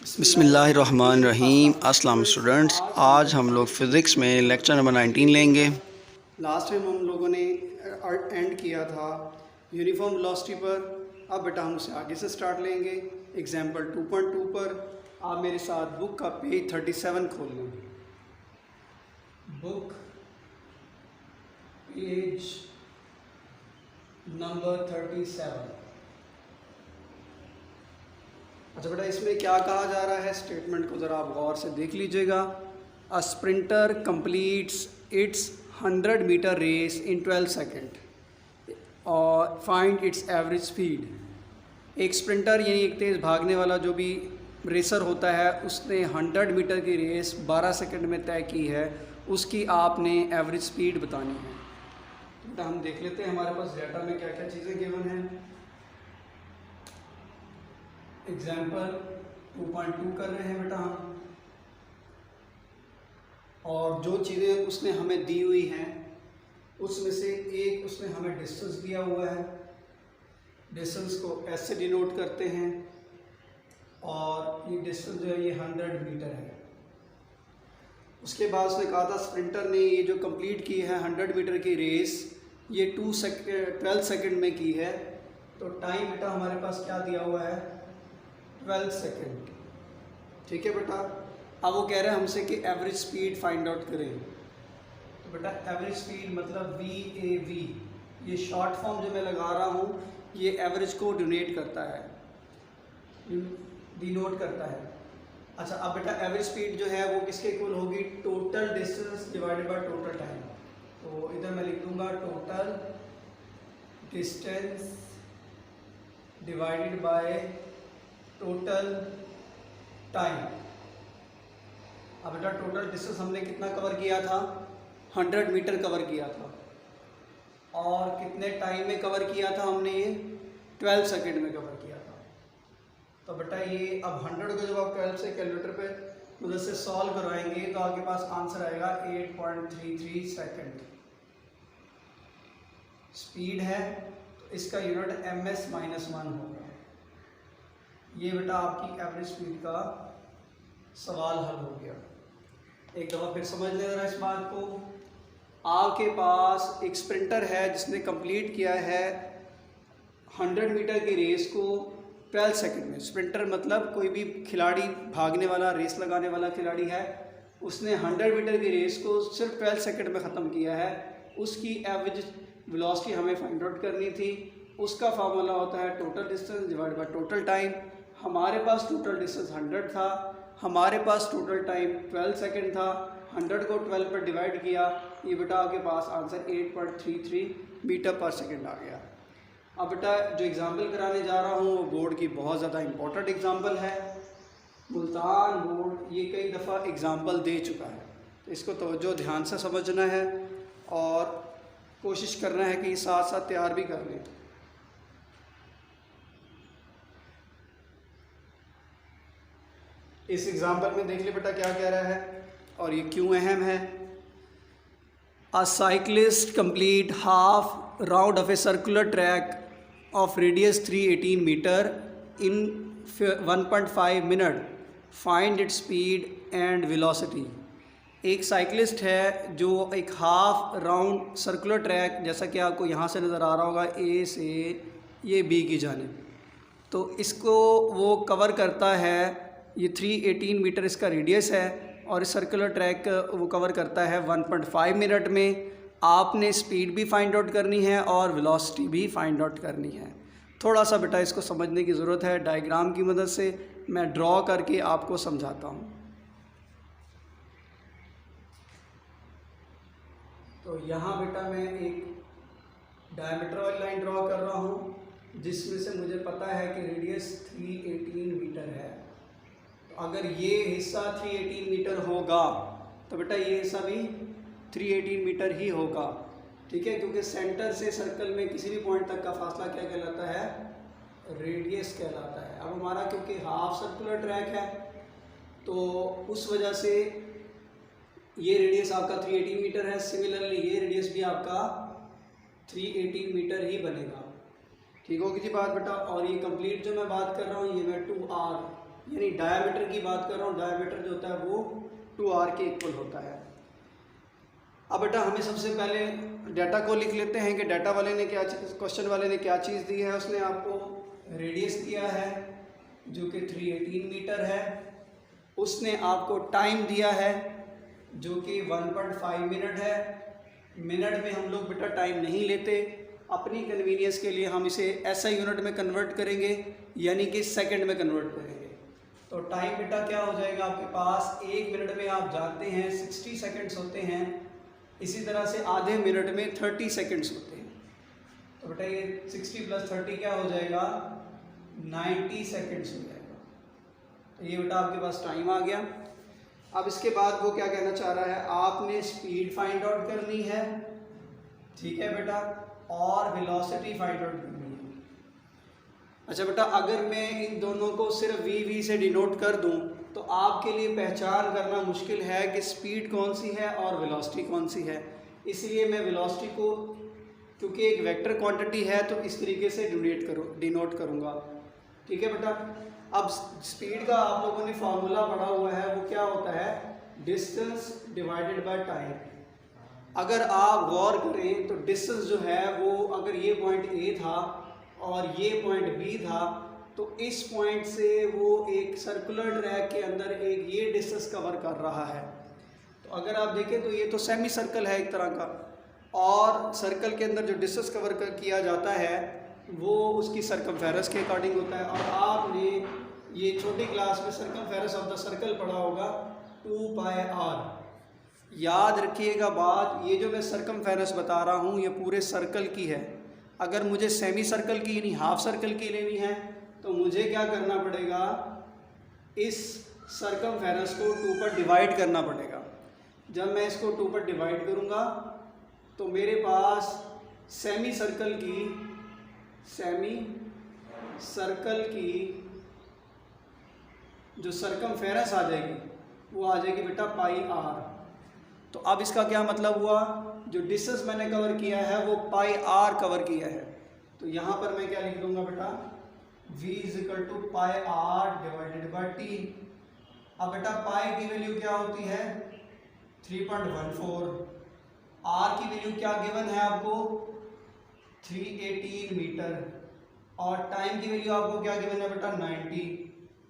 बिस्मिल्लाहिर्रहमानिर्रहीम। अस्सलाम स्टूडेंट्स, आज हम लोग फ़िज़िक्स में लेक्चर नंबर 19 लेंगे। लास्ट टाइम हम लोगों ने एंड किया था यूनिफॉर्म वेलोसिटी पर। अब बेटा हम उसे आगे से स्टार्ट लेंगे। एग्जाम्पल 2.2 पर आप मेरे साथ बुक का पेज 37 खोल लें। Book page number 37। अच्छा बेटा, इसमें क्या कहा जा रहा है, स्टेटमेंट को ज़रा आप गौर से देख लीजिएगा। A sprinter completes its 100 metre race in 12 second और फाइंड इट्स एवरेज स्पीड। एक स्प्रिंटर यानी एक तेज़ भागने वाला जो भी रेसर होता है, उसने 100 मीटर की रेस 12 सेकेंड में तय की है, उसकी आपने एवरेज स्पीड बतानी है। तो बेटा हम देख लेते हैं हमारे पास डाटा में क्या क्या चीज़ें गिवन हैं। एग्जाम्पल 2.2 कर रहे हैं बेटा हम, और जो चीज़ें उसने हमें दी हुई हैं उसमें से एक उसने हमें डिस्टेंस दिया हुआ है। डिस्टेंस को एस से डिनोट करते हैं और ये डिस्टेंस जो है ये 100 मीटर है। उसके बाद उसने कहा था स्प्रिंटर ने ये जो कंप्लीट की है 100 मीटर की रेस, ये 12 सेकेंड में की है। तो टाइम बेटा हमारे पास क्या दिया हुआ है, 12 सेकेंड। ठीक है बेटा। अब वो कह रहे हैं हमसे कि एवरेज स्पीड फाइंड आउट करें। तो बेटा एवरेज स्पीड मतलब VAV, ये शॉर्ट फॉर्म जो मैं लगा रहा हूँ ये एवरेज को डिनोट करता है। अच्छा, अब बेटा एवरेज स्पीड जो है वो किसके इक्वल होगी, total distance divided by total time. तो इधर मैं लिख दूंगा total distance divided by total time. अब बेटा टोटल डिस्टेंस हमने कितना कवर किया था, 100 मीटर कवर किया था, और कितने टाइम में कवर किया था हमने, ये 12 सेकेंड में कवर किया था। तो बेटा ये अब 100 को जब आप 12 से कैलकुलेटर पे मदद से सॉल्व करवाएंगे तो आपके पास आंसर आएगा 8.33 सेकेंड। स्पीड है तो इसका यूनिट ms-1 होगा। ये बेटा आपकी एवरेज स्पीड का सवाल हल हो गया। एक दफ़ा फिर समझ लें ज़रा इस बात को। आपके पास एक स्प्रिंटर है जिसने कंप्लीट किया है 100 मीटर की रेस को 12 सेकंड में। स्प्रिंटर मतलब कोई भी खिलाड़ी, भागने वाला, रेस लगाने वाला खिलाड़ी है, उसने 100 मीटर की रेस को सिर्फ 12 सेकंड में ख़त्म किया है। उसकी एवरेज वेलोसिटी हमें फाइंड आउट करनी थी। उसका फार्मूला होता है total distance divide by total time. हमारे पास टोटल डिस्टेंस 100 था, हमारे पास टोटल टाइम 12 सेकंड था। 100 को 12 पर डिवाइड किया, ये बेटा आपके पास आंसर 8.33 मीटर पर सेकंड आ गया। अब बेटा जो एग्ज़ाम्पल कराने जा रहा हूँ वो बोर्ड की बहुत ज़्यादा इम्पोर्टेंट एग्ज़ाम्पल है। मुल्तान बोर्ड ये कई दफ़ा एग्ज़ाम्पल दे चुका है, तो इसको तवज्जो ध्यान से समझना है और कोशिश करना है कि साथ साथ तैयार भी कर लें। इस एग्जाम्पल में देख ले बेटा क्या कह रहा है और ये क्यों अहम है। A cyclist complete half round of a circular track of radius 318 metre in 1.5 minute, find its speed and velocity. एक साइक्लिस्ट है जो एक हाफ राउंड सर्कुलर ट्रैक, जैसा कि आपको यहाँ से नज़र आ रहा होगा A से ये B की जानिब, तो इसको वो कवर करता है। ये 318 मीटर इसका रेडियस है और इस सर्कुलर ट्रैक वो कवर करता है 1.5 मिनट में। आपने स्पीड भी फाइंड आउट करनी है और वेलोसिटी भी फाइंड आउट करनी है। थोड़ा सा बेटा इसको समझने की ज़रूरत है। डायग्राम की मदद से मैं ड्रॉ करके आपको समझाता हूँ। तो यहाँ बेटा मैं एक डायमीटर वाली लाइन ड्रॉ कर रहा हूँ जिसमें से मुझे पता है कि रेडियस 318 मीटर है। अगर ये हिस्सा 318 मीटर होगा तो बेटा ये हिस्सा भी 318 मीटर ही होगा। ठीक है, क्योंकि सेंटर से सर्कल में किसी भी पॉइंट तक का फासला क्या कहलाता है, रेडियस कहलाता है। अब हमारा क्योंकि हाफ सर्कुलर ट्रैक है तो उस वजह से ये रेडियस आपका 318 मीटर है। सिमिलरली ये रेडियस भी आपका 318 मीटर ही बनेगा। ठीक होगी जी बात बेटा। और ये कंप्लीट जो मैं बात कर रहा हूँ ये मैं 2R यानी डायमीटर की बात कर रहा हूँ, डायमीटर जो होता है वो 2r के इक्वल होता है। अब बेटा हमें सबसे पहले डाटा को लिख लेते हैं कि डाटा वाले ने क्या, क्वेश्चन वाले ने क्या चीज़ दी है। उसने आपको रेडियस दिया है जो कि 318 मीटर है, उसने आपको टाइम दिया है जो कि 1.5 मिनट है। मिनट में हम लोग बेटा टाइम नहीं लेते, अपनी कन्वीनियंस के लिए हम इसे SI यूनिट में कन्वर्ट करेंगे, यानी कि सेकंड में कन्वर्ट करेंगे। तो टाइम बेटा क्या हो जाएगा आपके पास, 1 मिनट में आप जानते हैं 60 सेकंड्स होते हैं, इसी तरह से आधे मिनट में 30 सेकंड्स होते हैं। तो बेटा ये 60 + 30 क्या हो जाएगा, 90 सेकंड्स हो जाएगा। तो ये बेटा आपके पास टाइम आ गया। अब इसके बाद वो क्या कहना चाह रहा है, आपने स्पीड फाइंड आउट करनी है, ठीक है बेटा, और वेलोसिटी फाइंड आउट करनी है। अच्छा बेटा, अगर मैं इन दोनों को सिर्फ वी से डिनोट कर दूं तो आपके लिए पहचान करना मुश्किल है कि स्पीड कौन सी है और वेलोसिटी कौन सी है। इसलिए मैं वेलोसिटी को, क्योंकि एक वेक्टर क्वांटिटी है, तो इस तरीके से डिनोट करूँगा, ठीक है बेटा। अब स्पीड का आप लोगों ने फार्मूला पढ़ा हुआ है, वो क्या होता है, डिस्टेंस डिवाइडेड बाय टाइम। अगर आप गौर करें तो डिस्टेंस जो है वो, अगर ये पॉइंट A था और ये पॉइंट B था, तो इस पॉइंट से वो एक सर्कुलर ट्रैक के अंदर एक ये डिस्टेंस कवर कर रहा है। तो अगर आप देखें तो ये तो सेमी सर्कल है एक तरह का, और सर्कल के अंदर जो डिस्टेंस कवर किया जाता है वो उसकी सर्कमफेरेंस के अकॉर्डिंग होता है। और आपने ये छोटी क्लास में सर्कमफेरेंस ऑफ द सर्कल पढ़ा होगा, 2πr। याद रखिएगा बात, ये जो मैं सर्कमफेरेंस बता रहा हूँ ये पूरे सर्कल की है। अगर मुझे सेमी सर्कल की यानी हाफ सर्कल की लेनी है तो मुझे क्या करना पड़ेगा, इस सर्कमफेरेंस को 2 पर डिवाइड करना पड़ेगा। जब मैं इसको 2 पर डिवाइड करूँगा तो मेरे पास सेमी सर्कल की जो सर्कमफेरेंस आ जाएगी वो आ जाएगी बेटा πr। तो अब इसका क्या मतलब हुआ, जो डिस्टेंस मैंने कवर किया है वो πr कवर किया है। तो यहाँ पर मैं क्या लिख दूंगा बेटा, v = πr divided by t। अब बेटा पाई की वैल्यू क्या होती है, 3.14। r की वैल्यू क्या गिवन है आपको, 318 मीटर, और टाइम की वैल्यू आपको क्या गिवन है बेटा, 90।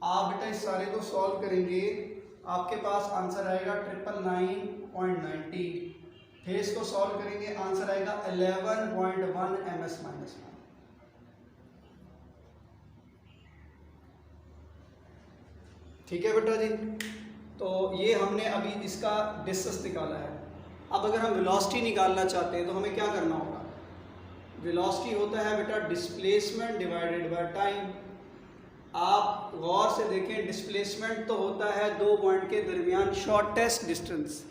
आप बेटा इस सारे को सॉल्व करेंगे, आपके पास आंसर आएगा 999.90। फिर इसको सॉल्व करेंगे, आंसर आएगा 11.1 ms-1। ठीक है बेटा जी। तो ये हमने अभी इसका डिस्टेंस निकाला है। अब अगर हम वेलोसिटी निकालना चाहते हैं तो हमें क्या करना होगा, वेलोसिटी होता है बेटा डिस्प्लेसमेंट डिवाइडेड बाय टाइम। आप गौर से देखें, डिस्प्लेसमेंट तो होता है दो पॉइंट के दरमियान शॉर्टेस्ट डिस्टेंस।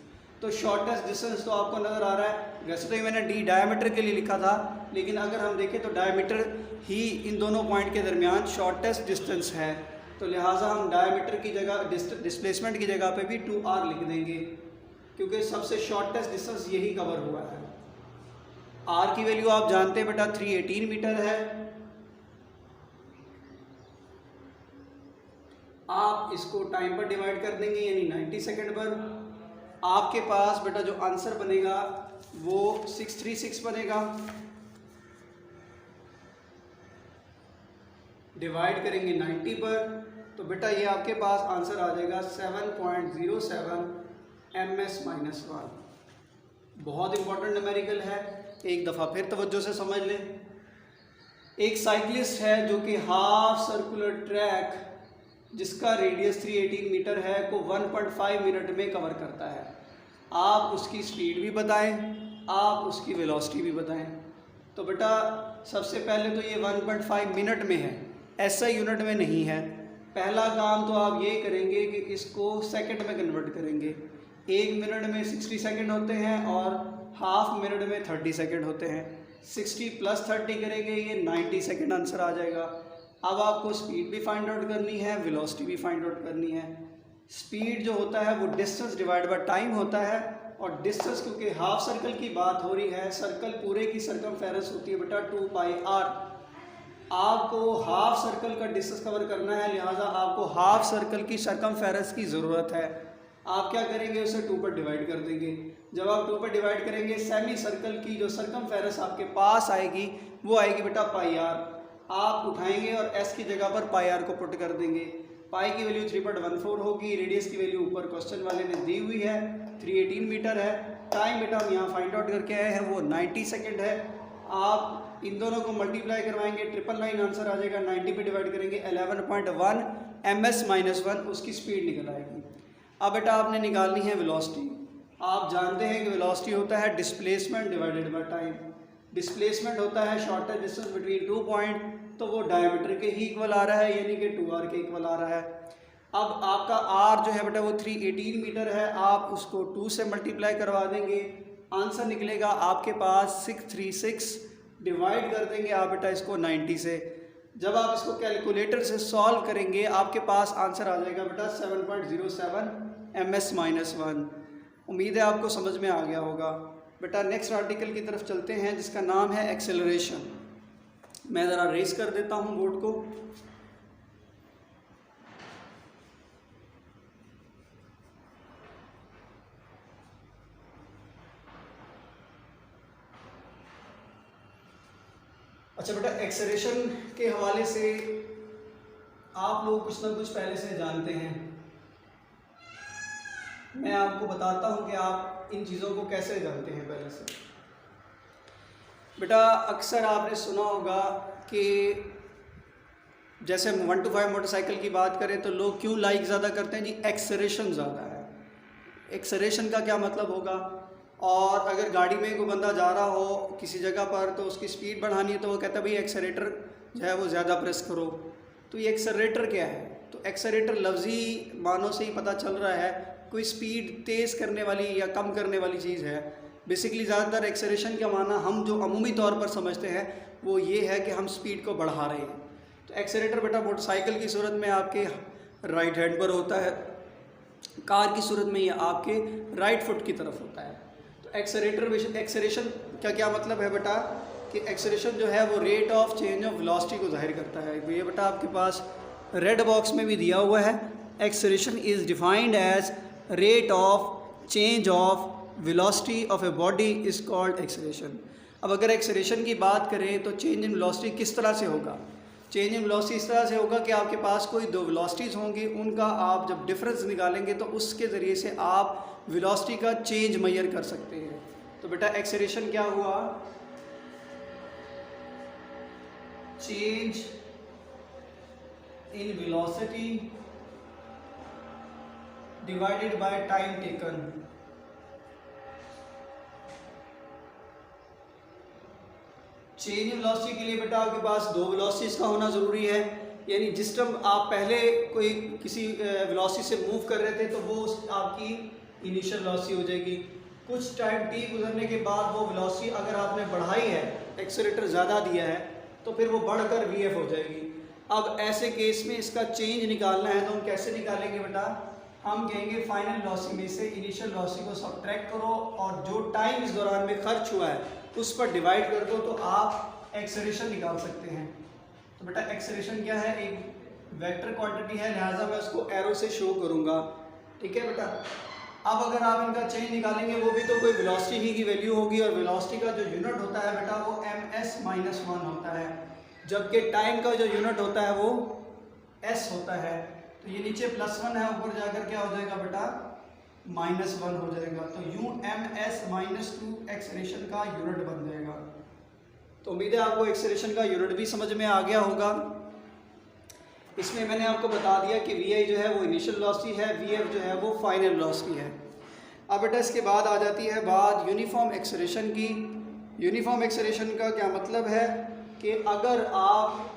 तो शॉर्टेस्ट डिस्टेंस तो आपको नज़र आ रहा है, वैसे तो मैंने डी डायमीटर के लिए लिखा था, लेकिन अगर हम देखें तो डायमीटर ही इन दोनों पॉइंट के दरमियान शॉर्टेस्ट डिस्टेंस है। तो लिहाजा हम डायमीटर की जगह, डिस्प्लेसमेंट की जगह पे भी 2r लिख देंगे, क्योंकि सबसे शॉर्टेस्ट डिस्टेंस यही कवर हुआ है। r की वैल्यू आप जानते हैं बेटा 318 मीटर है। आप इसको टाइम पर डिवाइड कर देंगे यानी 90 सेकंड पर। आपके पास बेटा जो आंसर बनेगा वो 636 बनेगा। डिवाइड करेंगे 90 पर तो बेटा ये आपके पास आंसर आ जाएगा 7.07 ms-1। बहुत इंपॉर्टेंट न्यूमेरिकल है, एक दफ़ा फिर तवज्जो से समझ लें। एक साइक्लिस्ट है जो कि हाफ सर्कुलर ट्रैक जिसका रेडियस 318 मीटर है को 1.5 मिनट में कवर करता है। आप उसकी स्पीड भी बताएं, आप उसकी वेलोसिटी भी बताएं। तो बेटा सबसे पहले तो ये 1.5 मिनट में है, SI यूनिट में नहीं है। पहला काम तो आप ये करेंगे कि इसको सेकंड में कन्वर्ट करेंगे। 1 मिनट में 60 सेकंड होते हैं और हाफ मिनट में 30 सेकंड होते हैं। 60 + 30 करेंगे, ये 90 सेकंड आंसर आ जाएगा। अब आपको स्पीड भी फाइंड आउट करनी है, वेलोसिटी भी फाइंड आउट करनी है। स्पीड जो होता है वो डिस्टेंस डिवाइड बाय टाइम होता है, और डिस्टेंस क्योंकि हाफ सर्कल की बात हो रही है, सर्कल पूरे की सर्कमफेरेंस होती है बेटा 2πr। आपको हाफ सर्कल का डिस्टेंस कवर करना है, लिहाजा आपको हाफ सर्कल की सरकमफेरेंस की ज़रूरत है। आप क्या करेंगे, उसे 2 पर डिवाइड कर देंगे। जब आप 2 पर डिवाइड करेंगे, सेमी सर्कल की जो सरकमफेरेंस आपके पास आएगी वो आएगी बेटा पाई आर। आप उठाएंगे और एस की जगह पर पाई आर को पुट कर देंगे। पाई की वैल्यू 3.14 होगी, रेडियस की वैल्यू ऊपर क्वेश्चन वाले ने दी हुई है 318 मीटर है। टाइम बेटा हम यहाँ फाइंड आउट करके आए हैं वो 90 सेकेंड है। आप इन दोनों को मल्टीप्लाई करवाएंगे, 999 आंसर आ जाएगा। 90 पे डिवाइड करेंगे 11.1 ms-1 उसकी स्पीड निकल आएगी। अब बेटा आपने निकालनी है वेलोसिटी। आप जानते हैं कि वेलोसिटी होता है displacement divided by time. Displacement होता है शॉर्टेस्ट डिस्टेंस बिटवीन 2 पॉइंट, तो वो डायमीटर के ही इक्वल आ रहा है, यानी कि 2r के इक्वल आ रहा है। अब आपका r जो है बेटा वो 318 मीटर है, आप उसको 2 से मल्टीप्लाई करवा देंगे, आंसर निकलेगा आपके पास 636। डिवाइड कर देंगे आप बेटा इसको 90 से। जब आप इसको कैलकुलेटर से सॉल्व करेंगे आपके पास आंसर आ जाएगा बेटा 7.07 ms-1। उम्मीद है आपको समझ में आ गया होगा। बेटा नेक्स्ट आर्टिकल की तरफ चलते हैं जिसका नाम है एक्सेलरेशन। मैं ज़रा रेस कर देता हूँ बोर्ड को। अच्छा बेटा, एक्सेलरेशन के हवाले से आप लोग कुछ ना कुछ पहले से जानते हैं। मैं आपको बताता हूं कि आप इन चीज़ों को कैसे जानते हैं पहले से। बेटा अक्सर आपने सुना होगा कि जैसे 1 to 5 मोटरसाइकिल की बात करें तो लोग क्यों लाइक ज़्यादा करते हैं जी, एक्सेलरेशन ज़्यादा है। एक्सेलरेशन का क्या मतलब होगा, और अगर गाड़ी में कोई बंदा जा रहा हो किसी जगह पर तो उसकी स्पीड बढ़ानी है तो वो कहता है भाई एक्सेलरेटर जो है वो ज़्यादा प्रेस करो। तो ये एक्सेलरेटर क्या है, तो एक्सेलरेटर लफ्ज़ी मानों से ही पता चल रहा है कोई स्पीड तेज़ करने वाली या कम करने वाली चीज़ है। बेसिकली ज़्यादातर एक्सेलरेशन का माना हम जो अमूमी तौर पर समझते हैं वो ये है कि हम स्पीड को बढ़ा रहे हैं। तो एक्सेलरेटर बेटा मोटरसाइकिल की सूरत में आपके राइट हैंड पर होता है, कार की सूरत में ये आपके राइट फुट की तरफ होता है। तो एक्सेलरेशन का क्या मतलब है बेटा कि एक्सेलरेशन जो है वो rate of change of velocity को जाहिर करता है। ये बेटा आपके पास रेड बॉक्स में भी दिया हुआ है, acceleration is defined as rate of change of velocity of a body is called acceleration. अब अगर एक्सेलरेशन की बात करें तो चेंज इन वेलोसिटी किस तरह से होगा, चेंज इन वेलोसिटी इस तरह से होगा कि आपके पास कोई दो वेलोसिटीज़ होंगी, उनका आप जब डिफरेंस निकालेंगे तो उसके ज़रिए से आप वेलोसिटी का चेंज मेजर कर सकते हैं। तो बेटा एक्सेलरेशन क्या हुआ, change in velocity divided by time taken. Change in velocity के लिए बेटा आपके पास दो वेलोसिटीज़ का होना ज़रूरी है, यानी जिस टाइम आप पहले कोई किसी वेलोसिटी से मूव कर रहे थे तो वो आपकी इनिशियल वेलोसिटी हो जाएगी। कुछ टाइम टी गुजरने के बाद वो वेलोसिटी अगर आपने बढ़ाई है, एक्सेलरेटर ज़्यादा दिया है, तो फिर वो बढ़कर वीएफ हो जाएगी। अब ऐसे केस में इसका चेंज निकालना है तो हम कैसे निकालेंगे बेटा, हम कहेंगे फाइनल वेलोसिटी में से इनिशियल वेलोसिटी को सब्ट्रैक्ट करो और जो टाइम इस दौरान में खर्च हुआ है उस पर डिवाइड कर दो, तो आप एक्सेलरेशन निकाल सकते हैं। तो बेटा एक्सेलरेशन क्या है, एक वेक्टर क्वांटिटी है, लिहाजा मैं उसको एरो से शो करूँगा, ठीक है बेटा। अब अगर आप इनका चेंज निकालेंगे वो भी तो कोई वेलोसिटी ही की वैल्यू होगी, और वेलोसिटी का जो यूनिट होता है बेटा वो ms-1 होता है, जबकि टाइम का जो यूनिट होता है वो s होता है। तो ये नीचे +1 है, ऊपर जाकर क्या हो जाएगा बेटा -1 हो जाएगा। तो यूं ms-2 एक्सेलरेशन का यूनिट बन जाएगा। तो उम्मीद है आपको एक्सेलरेशन का यूनिट भी समझ में आ गया होगा। इसमें मैंने आपको बता दिया कि vi जो है वो इनिशियल वेलोसिटी है, vf जो है वो फाइनल वेलोसिटी है। अब बेटा इसके बाद आ जाती है बात यूनिफॉर्म एक्सेलरेशन की। यूनिफॉर्म एक्सेलरेशन का क्या मतलब है कि अगर आप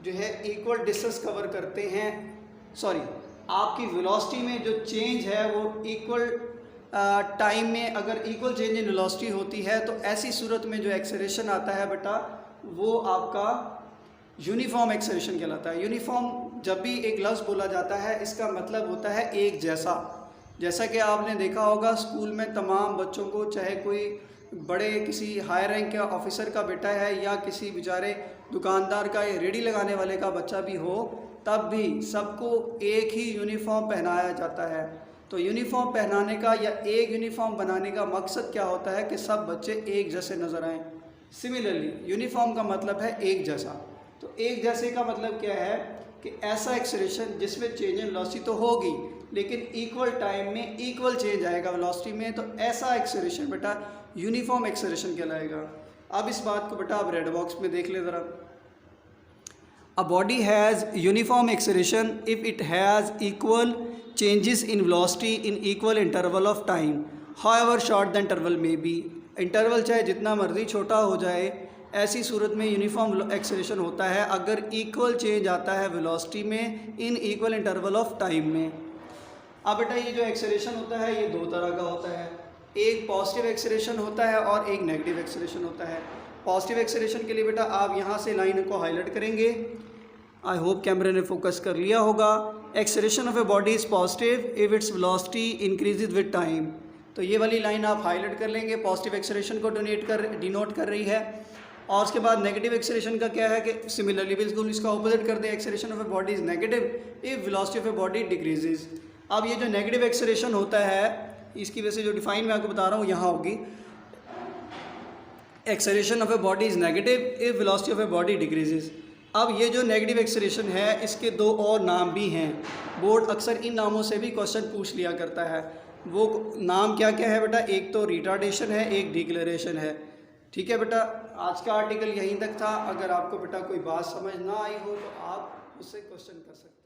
जो है इक्वल डिस्टेंस कवर करते हैं, सॉरी आपकी वेलोसिटी में जो चेंज है वो इक्वल टाइम में अगर इक्वल चेंज इन वेलोसिटी होती है तो ऐसी सूरत में जो एक्सेलरेशन आता है बेटा वो आपका यूनिफॉर्म एक्सेलरेशन कहलाता है। यूनिफॉर्म जब भी एक लफ्ज़ बोला जाता है इसका मतलब होता है एक जैसा। जैसा कि आपने देखा होगा स्कूल में तमाम बच्चों को, चाहे कोई बड़े किसी हाई रैंक के ऑफिसर का बेटा है या किसी बेचारे दुकानदार का या रेडी लगाने वाले का बच्चा भी हो, तब भी सबको एक ही यूनिफॉर्म पहनाया जाता है। तो यूनिफॉर्म पहनाने का या एक यूनिफॉर्म बनाने का मकसद क्या होता है कि सब बच्चे एक जैसे नज़र आएँ। सिमिलरली यूनिफॉर्म का मतलब है एक जैसा। तो एक जैसे का मतलब क्या है कि ऐसा एक्सेलरेशन जिसमें चेंज इन वेलोसिटी तो होगी लेकिन इक्वल टाइम में इक्वल चेंज आएगा वेलोसिटी में, तो ऐसा एक्सेलरेशन बेटा यूनिफॉर्म एक्सेलरेशन कहलाएगा। अब इस बात को बेटा आप रेड बॉक्स में देख ले ज़रा। A body has uniform acceleration if it has equal changes in velocity in equal interval of time however short the interval may be। Interval चाहे जितना मर्जी छोटा हो जाए, ऐसी सूरत में यूनिफॉर्म एक्सेलरेशन होता है अगर इक्वल चेंज आता है वेलोसिटी में in equal interval of time में। अब बेटा ये जो एक्सेलरेशन होता है ये दो तरह का होता है, एक पॉजिटिव एक्सेलरेशन होता है और एक नेगेटिव एक्सेलरेशन होता है। पॉजिटिव एक्सेलरेशन के लिए बेटा आप यहाँ से लाइन को हाईलाइट करेंगे। आई होप कैमरे ने फोकस कर लिया होगा। Acceleration of a body is positive if its velocity increases with time. तो ये वाली लाइन आप हाईलाइट कर लेंगे, पॉजिटिव एक्सेलरेशन को डिनोट कर रही है। और उसके बाद नेगेटिव एक्सेलरेशन का क्या है कि सिमिलरली बिल्कुल इसका ऑपोजिट कर दें, acceleration of a body is negative if velocity of a body decreases. अब ये जो नेगेटिव एक्सेलरेशन होता है इसकी वजह से जो डिफाइन मैं आपको बता रहा हूँ यहाँ होगी, acceleration of a body is negative if velocity of a body decreases. अब ये जो नेगेटिव एक्सेलरेशन है इसके दो और नाम भी हैं। बोर्ड अक्सर इन नामों से भी क्वेश्चन पूछ लिया करता है। वो नाम क्या क्या है बेटा? एक तो रिटार्डेशन है, एक डिक्लेरेशन है। ठीक है बेटा, आज का आर्टिकल यहीं तक था। अगर आपको बेटा कोई बात समझ ना आई हो तो आप उससे क्वेश्चन कर सकते हैं।